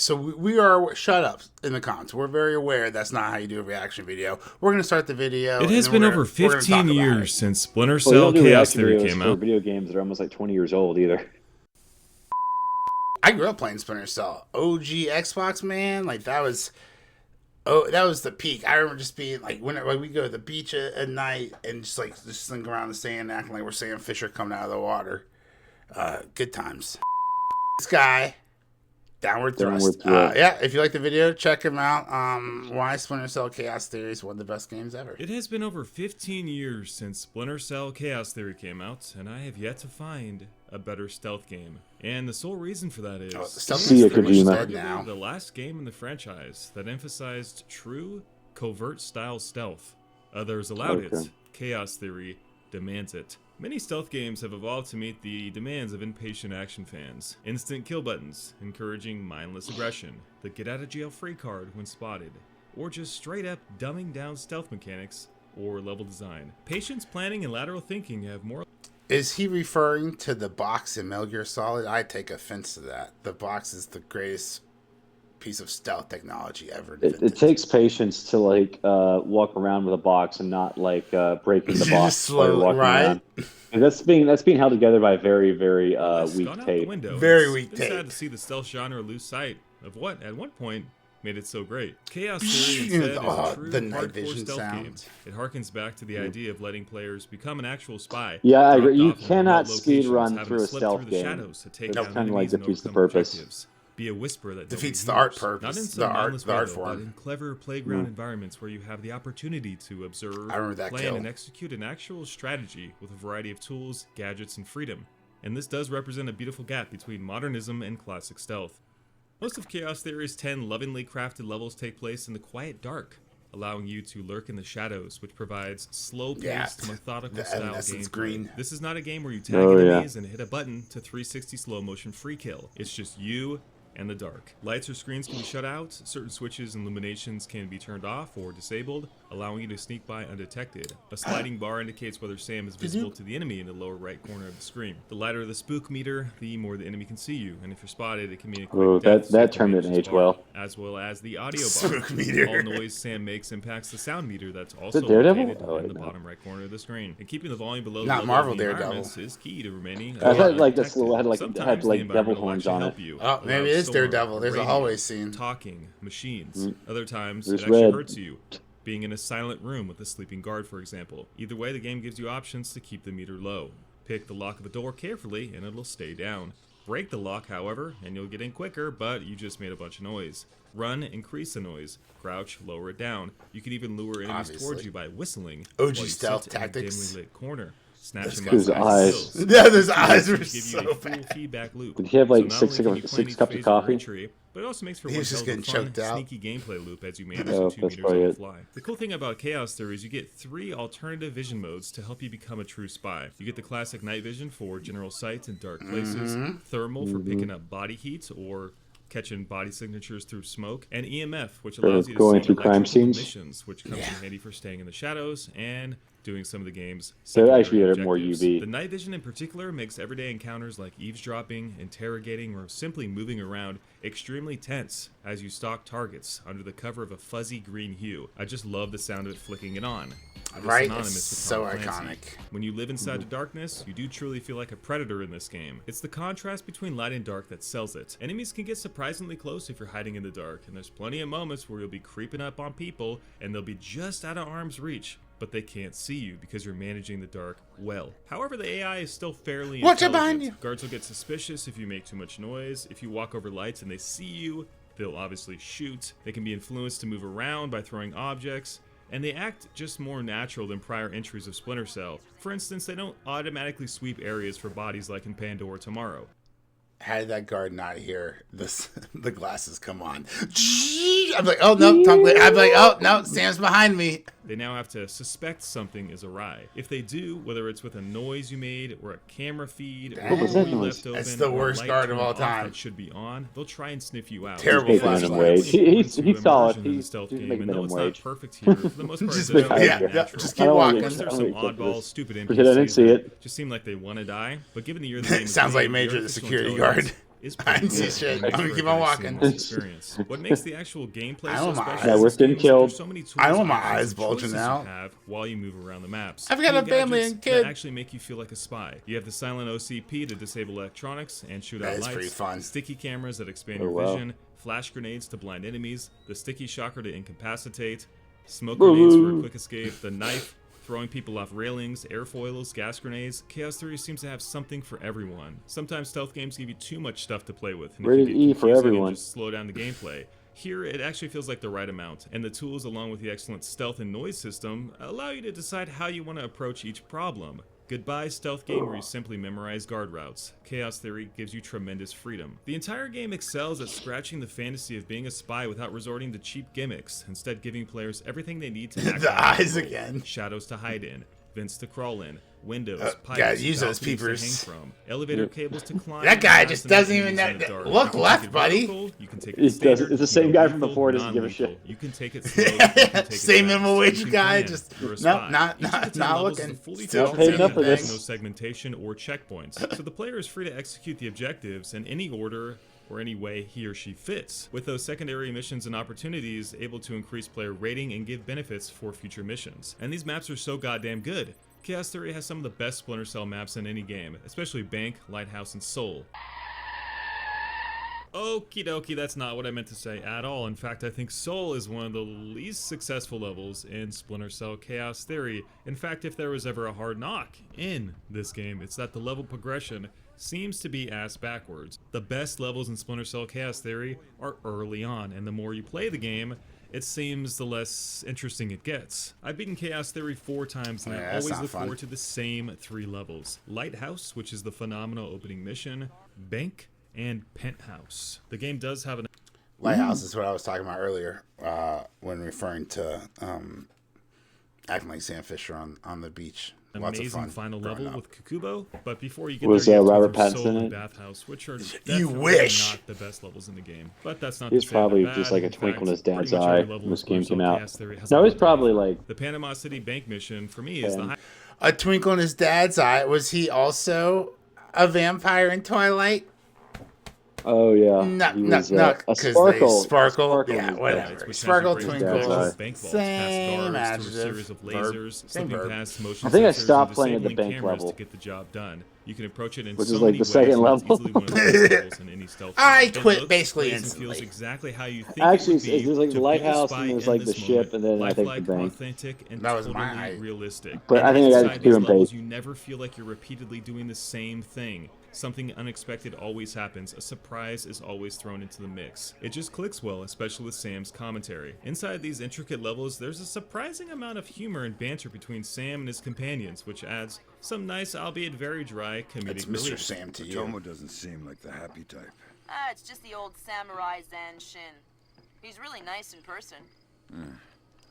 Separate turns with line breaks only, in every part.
So we are shut up in the comments. We're very aware that's not how you do a reaction video. We're going to start the video.
It has been over 15 years since Splinter Cell Chaos Theory came out.
Video games that are almost like 20 years old either.
I grew up playing Splinter Cell. OG Xbox, man. Like that was the peak. I remember just being like, whenever we go to the beach at night and just slinking around the sand, acting like we're Sam Fisher coming out of the water. Good times. This guy, Downward Thrust. Yeah, if you like the video, check him out. Why Splinter Cell Chaos Theory is one of the best games ever.
It has been over 15 years since Splinter Cell Chaos Theory came out, and I have yet to find a better stealth game. And the sole reason for that is
the
last game in the franchise that emphasized true, covert style stealth. Others allowed it. Chaos Theory demands it. Many stealth games have evolved to meet the demands of impatient action fans. Instant kill buttons, encouraging mindless aggression, the get-out-of-jail-free card when spotted, or just straight-up dumbing down stealth mechanics or level design. Patience, planning, and lateral thinking have more...
Is he referring to the box in Metal Gear Solid? I take offense to that. The box is the greatest piece of stealth technology ever.
It takes patience to walk around with a box and not breaking the box
slowly, right?
And that's being held together by very weak tape.
Very weak tape.
It's sad to see the stealth genre lose sight of what at one point made it so great. Chaos Theory instead is a true hardcore stealth game. It harkens back to the idea of letting players become an actual spy.
Yeah, I agree. You cannot speed run through a stealth game. That's kind of defeats the purpose.
Be a whisper that
defeats the art purpose.
Not in some the art form, but in clever playground environments where you have the opportunity to observe, plan, and execute an actual strategy with a variety of tools, gadgets, and freedom. And this does represent a beautiful gap between modernism and classic stealth. Most of Chaos Theory's 10 lovingly crafted levels take place in the quiet dark, allowing you to lurk in the shadows, which provides slow-paced, methodical style gameplay. This is not a game where you tag enemies and hit a button to 360 slow-motion free kill. It's just you and the dark. Lights or screens can be shut out, certain switches and illuminations can be turned off or disabled, allowing you to sneak by undetected. A sliding bar indicates whether Sam is visible to the enemy in the lower right corner of the screen. The lighter the spook meter, the more the enemy can see you, and if you're spotted, it can mean a quick death.
That term didn't age well.
As well as the audio bar.
Spook meter.
All noise Sam makes impacts the sound meter that's also located in the bottom right corner of the screen. And keeping the volume below the level of the environments is key to remaining.
I had this little had devil horns on it.
Oh, maybe it is Daredevil. There's a hallway scene.
Talking, machines. Other times, it actually hurts you. Being in a silent room with a sleeping guard, for example. Either way, the game gives you options to keep the meter low. Pick the lock of a door carefully, and it'll stay down. Break the lock, however, and you'll get in quicker, but you just made a bunch of noise. Run, increase the noise. Crouch, lower it down. You can even lure enemies towards you by whistling.
OG stealth tactics.
In a dimly lit corner. Snatching
his eyes.
Yeah, those eyes were
so
so
bad. Feedback loop.
Did he have six cups of coffee?
But it also makes for
one
hell of a fun, sneaky gameplay loop as you manage the 2 meters on the fly. The cool thing about Chaos Theory is you get 3 alternative vision modes to help you become a true spy. You get the classic night vision for general sight in dark places, thermal for picking up body heat or catching body signatures through smoke, and EMF, which allows you to
going through crime scenes,
missions, which comes in handy for staying in the shadows and doing some of the game's
so actually had more UV.
The night vision in particular makes everyday encounters like eavesdropping, interrogating, or simply moving around extremely tense as you stalk targets under the cover of a fuzzy green hue. I just love the sound of it flicking it on.
Right, it's so iconic.
When you live inside the darkness, you do truly feel like a predator in this game. It's the contrast between light and dark that sells it. Enemies can get surprisingly close if you're hiding in the dark, and there's plenty of moments where you'll be creeping up on people and they'll be just out of arm's reach, but they can't see you because you're managing the dark well. However, the AI is still fairly intelligent.
Watch it behind you!
Guards will get suspicious if you make too much noise. If you walk over lights and they see you, they'll obviously shoot. They can be influenced to move around by throwing objects, and they act just more natural than prior entries of Splinter Cell. For instance, they don't automatically sweep areas for bodies like in Pandora Tomorrow.
How did that guard not hear the glasses come on? I'm like, oh no, Tom. I'm like, oh no, Sam's behind me.
They now have to suspect something is awry. If they do, whether it's with a noise you made or a camera feed or a door you left open,
that's the worst guard of all time.
That should be on. They'll try and sniff you out.
Terrible flashlights.
He's solid.
He's stealth game, and though it's not perfect here, for the most part,
just keep walking.
There's some oddball, stupid
NPCs. I didn't see it.
Just seem like they want to die. But given the year the game
sounds like Major the security guard.
is
I didn't see shit. I'm gonna keep on walking.
Experience. What makes the actual gameplay so special?
Yeah, we're getting killed.
So many tools
I want my eyes bulging out.
You have while you move around the maps.
I've got a family and kid.
That actually make you feel like a spy. You have the silent OCP to disable electronics and shoot out lights.
Pretty fun.
Sticky cameras that expand your vision. Flash grenades to blind enemies. The sticky shocker to incapacitate. Smoke grenades for a quick escape. The knife. Throwing people off railings, airfoils, gas grenades. Chaos Theory seems to have something for everyone. Sometimes stealth games give you too much stuff to play with, and
Rated E for everyone.
Just slow down the gameplay. Here, it actually feels like the right amount, and the tools, along with the excellent stealth and noise system, allow you to decide how you want to approach each problem. Goodbye, stealth game where you simply memorize guard routes. Chaos Theory gives you tremendous freedom. The entire game excels at scratching the fantasy of being a spy without resorting to cheap gimmicks, instead giving players everything they need to act
the eyes again.
Shadows to hide in, vents to crawl in, windows, pipes,
gotta use those peepers.
To hang from, elevator cables to climb.
That guy just doesn't even look left, buddy.
You can take
it's the same guy from before. Doesn't give a shit.
You can take it slow.
Same minimum wage guy. Just not looking.
Still paid enough for this.
No segmentation or checkpoints, so the player is free to execute the objectives in any order or any way he or she fits, with those secondary missions and opportunities able to increase player rating and give benefits for future missions. And these maps are so goddamn good. Chaos Theory has some of the best Splinter Cell maps in any game, especially Bank, Lighthouse, and Soul. Okie dokie, that's not what I meant to say at all. In fact, I think Soul is one of the least successful levels in Splinter Cell Chaos Theory. In fact, if there was ever a hard knock in this game, it's that the level progression seems to be ass backwards. The best levels in Splinter Cell Chaos Theory are early on, and the more you play the game, it seems the less interesting it gets. I've beaten Chaos Theory 4 times, and I always look forward to the same 3 levels. Lighthouse, which is the phenomenal opening mission, Bank, and Penthouse. The game does have an...
Lighthouse is what I was talking about earlier when referring to acting like Sam Fisher on the beach.
Amazing final level with Kukubo, but before you get
was
there, you
Robert
have
Pattinson in it?
Bathhouse, which are
you
not the best levels in the game. But that's not.
He's probably just like a twinkle in his dad's eye when this game came out. No, he's probably like
the Panama City Bank mission for me is the
a twinkle in his dad's eye. Was he also a vampire in Twilight?
Oh yeah,
a sparkle. Yeah, whatever. Sparkle, twinkle, same adjective.
I think I stopped playing at the bank level
to get the job done. You can approach it in
which is like the second level.
I quit basically instantly.
Exactly how you think.
Actually, there's like the lighthouse and there's like the ship and then I think the bank.
That was my realistic.
But I think I got to base.
You never feel like you're repeatedly doing the same thing. Something unexpected always happens. A surprise is always thrown into the mix. It just clicks well, especially with Sam's commentary. Inside these intricate levels, there's a surprising amount of humor and banter between Sam and his companions, which adds some nice, albeit very dry, comedic relief.
Mr. Sam to you.
Tomo doesn't seem like the happy type.
It's just the old samurai Zan Shin. He's really nice in person.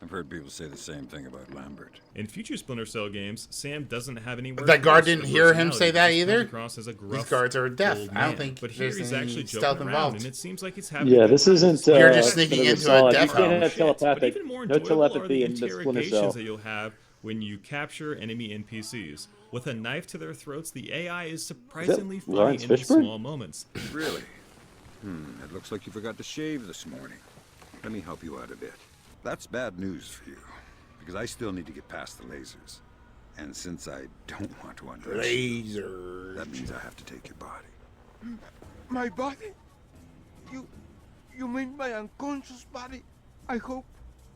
I've heard people say the same thing about Lambert.
In future Splinter Cell games, Sam doesn't have any words.
That guard didn't hear him say that either?
These
guards are deaf. I don't think
but here he's actually
stealth involved.
And it seems like he's having
this isn't...
You're just sneaking into a deaf
house. You can't have telepathic. No telepathy in the Splinter Cell.
That you'll have when you capture enemy NPCs. With a knife to their throats, the AI is surprisingly funny in small moments.
Really? It looks like you forgot to shave this morning. Let me help you out a bit. That's bad news for you, because I still need to get past the lasers. And since I don't want to undress you, that means I have to take your body.
My body? You mean my unconscious body? I hope.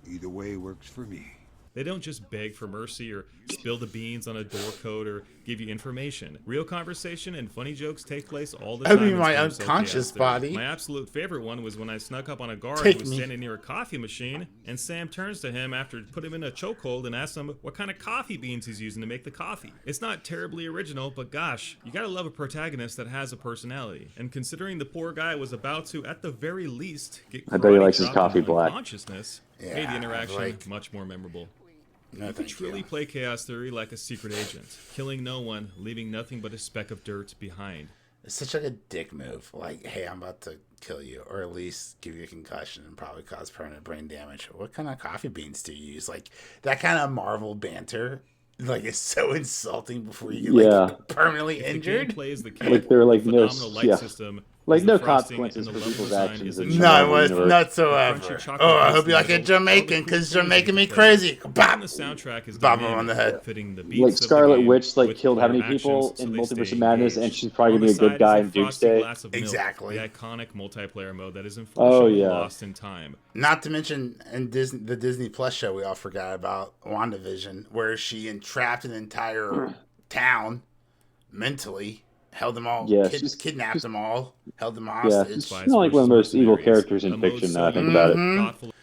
Either way works for me.
They don't just beg for mercy or spill the beans on a door code or give you information. Real conversation and funny jokes take place all the time.
I mean, my unconscious body.
My absolute favorite one was when I snuck up on a guard who was standing near a coffee machine, and Sam turns to him after put him in a chokehold and asks him what kind of coffee beans he's using to make the coffee. It's not terribly original, but gosh, you gotta love a protagonist that has a personality. And considering the poor guy was about to, at the very least, get
I bet he likes his coffee black.
Consciousness made the interaction much more memorable.
No,
you could truly play Chaos Theory like a secret agent, killing no one, leaving nothing but a speck of dirt behind.
It's such like a dick move. Like, hey, I'm about to kill you, or at least give you a concussion and probably cause permanent brain damage. What kind of coffee beans do you use? Like, that kind of Marvel banter, like, is so insulting before you like permanently injured.
The gameplay is the
like they're like
phenomenal light system,
Like, no consequences for people's actions.
No, it was whatsoever. Oh, I hope you like it Jamaican, because you're making me crazy. Bop!
The soundtrack is
bop him on the head.
Fitting the beats
like, Scarlet Witch, like, killed how many
actions,
people
so
in
they
Multiverse
stay
of Madness,
engaged.
and she's probably going to be a good guy in Doomsday.
Exactly.
The iconic multiplayer mode that is unfortunately lost in time.
Not to mention in the Disney Plus show we all forgot about, WandaVision, where she entrapped an entire town mentally, held them all, kidnapped them all, held them hostage.
Yeah, she's not like one of the most evil characters in fiction now I think about it.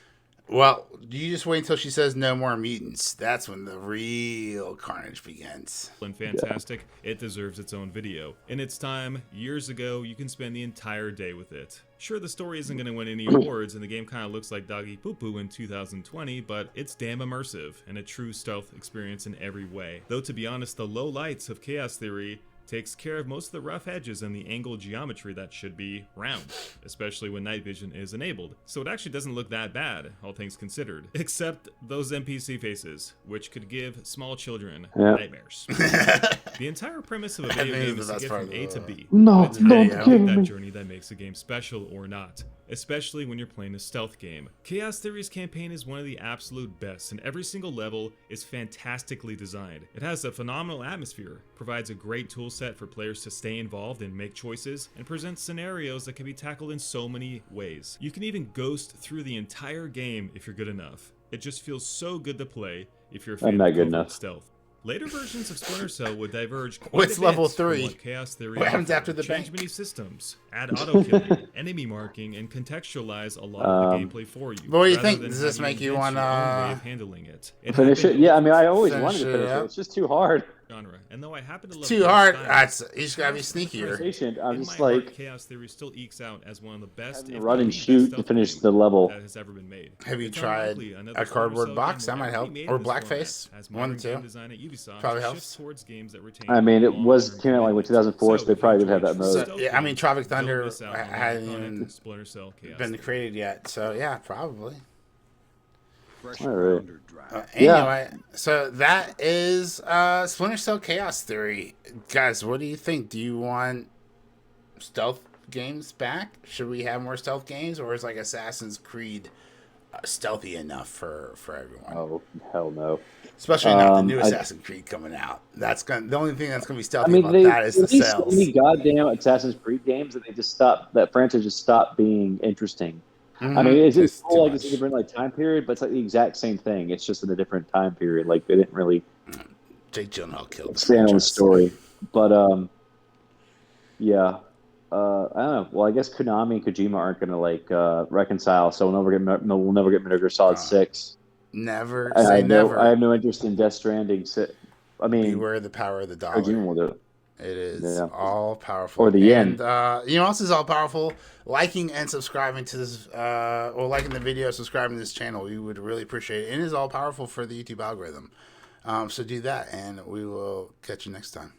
Well, you just wait until she says no more mutants. That's when the real carnage begins.
And fantastic, it deserves its own video. In its time, years ago, you can spend the entire day with it. Sure, the story isn't going to win any awards, and the game kind of looks like Doggy Poo Poo in 2020, but it's damn immersive, and a true stealth experience in every way. Though, to be honest, the low lights of Chaos Theory takes care of most of the rough edges and the angled geometry that should be round, especially when night vision is enabled. So it actually doesn't look that bad, all things considered. Except those NPC faces, which could give small children nightmares. The entire premise of a video game is to get from A to B.
It's
that journey that makes a game special or not, especially when you're playing a stealth game. Chaos Theory's campaign is one of the absolute best, and every single level is fantastically designed. It has a phenomenal atmosphere, provides a great tool set for players to stay involved and make choices, and presents scenarios that can be tackled in so many ways. You can even ghost through the entire game if you're good enough. It just feels so good to play if you're a fan of covert stealth. Later versions of Splinter Cell would diverge quite
What's
a bit
level
from
3?
What Chaos Theory
What happens after the
change
bank?
many systems, add auto-killing, enemy marking, and contextualize a lot of the gameplay for you.
But what do you think? Does this make you want to
finish it? Yeah, I mean, I always wanted to finish it. It's just too hard.
Genre. And though I happen to love
too hard. You just gotta be sneakier.
I'm just like,
Chaos Theory still ekes out as one of the best
run and shoot to finish the level
that has ever been made.
Have you tried a cardboard box? That might help. Or blackface. One, two. Probably helps.
I mean, it came out like in 2004, so they probably did have that mode.
So, yeah, I mean, Tropic Thunder hadn't even been created yet, so yeah, probably.
All right.
Anyway, so that is Splinter Cell Chaos Theory. Guys, what do you think? Do you want stealth games back? Should we have more stealth games, or is like Assassin's Creed stealthy enough for everyone?
Oh, hell no.
Especially not the new Assassin's Creed coming out. That's the only thing that's gonna be stealthy about that is the sales.
So many goddamn Assassin's Creed games that that franchise just stopped being interesting. Mm-hmm. I mean, it's cool, like, it's a different time period, but it's like the exact same thing. It's just in a different time period. Like, they didn't really
Jake Gyllenhaal killed the
stand on the story. But yeah, I don't know. Well, I guess Konami and Kojima aren't gonna reconcile, so we'll never get Metal Gear Solid 6.
Never say never.
I have no interest in Death Stranding. I mean,
beware the power of the dollar.
Kojima will do it.
It is all powerful.
Or the yen.
You know what else is all powerful? Liking and subscribing to this, or liking the video, subscribing to this channel. We would really appreciate it. It is all powerful for the YouTube algorithm. So do that, and we will catch you next time.